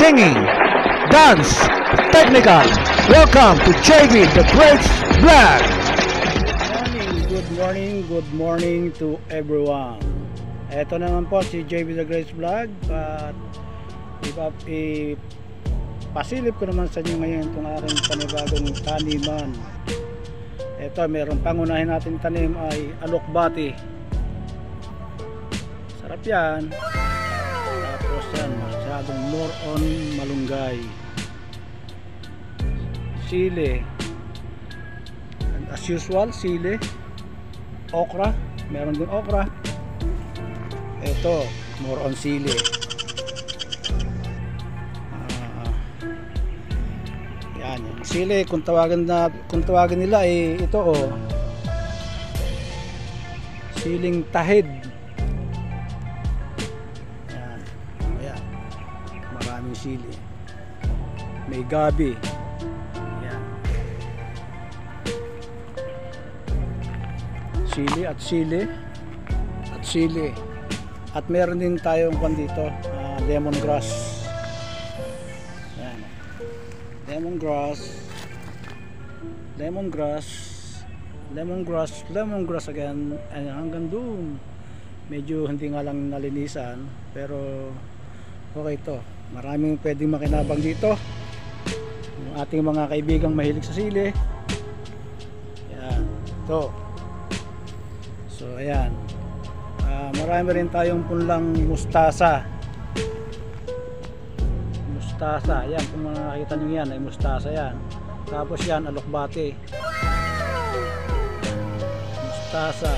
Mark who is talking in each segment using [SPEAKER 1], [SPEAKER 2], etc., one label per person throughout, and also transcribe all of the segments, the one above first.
[SPEAKER 1] singing, dance, technical. Welcome to JB the Great Vlog.
[SPEAKER 2] Good morning to everyone. Ito naman po si JB the Great Vlog at pasilip ko naman sa inyo ngayon itong aking panibagong taniman. Ito, meron pangunahin natin tanim ay alokbati. Sarap yan. Tapos yan, masyadong more on malunggay, sili, and as usual sili, okra, meron din okra. Ito, more on sili. Yan, yung sili kung tawagan nila ay ito siling tahid. Yan. Ayan. Maraming sili. May gabi. Yan. Sili at sili at sili. At meron din tayong dito, lemongrass. Yan. Lemongrass again. Ayan, hanggang doon. Medyo hindi nga lang nalinisan, pero okay to. Maraming pwedeng makinabang dito. Yung ating mga kaibigang mahilig sa sili. Yan. Ito. So, ayan. Marami rin tayong punlang mustasa. Yan, kung makikita nyo yan ay mustasa yan. Tapos yan, alokbati, mustasa.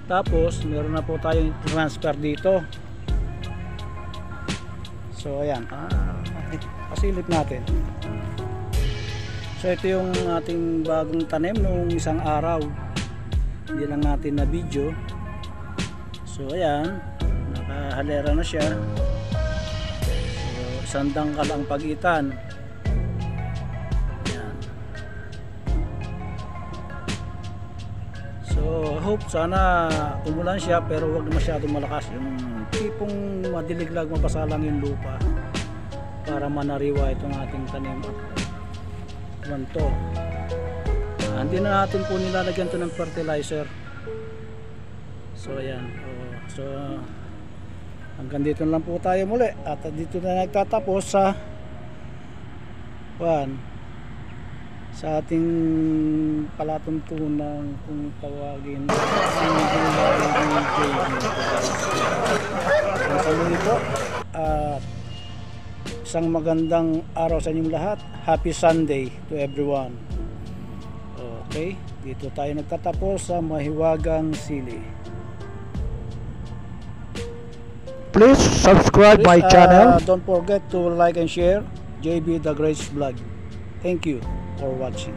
[SPEAKER 2] Tapos meron na po tayong transfer dito. So ayan, pasilip natin. So ito yung ating bagong tanim noong isang araw, hindi lang natin na video. So ayan, nakahalera na siya. Isang dangkal ang pagitan. Yan. So hope sana umulan siya, pero huwag masyadong malakas, yung tipong madiliglag, mabasa lang yung lupa para manariwa itong ating tanim. Ganito. Hindi na natin po nilalagyan to ng fertilizer. So ayan. So hanggang dito lang po tayo muli, at dito na nagtatapos sa ating palatuntunan, kung tawagin sa muli po. Isang magandang araw sa inyong lahat. Happy Sunday to everyone. Okay, dito tayo nagtatapos sa mahiwagang sili.
[SPEAKER 1] Please subscribe my channel.
[SPEAKER 2] Don't forget to like and share JB the Great Vlog. Thank you for watching.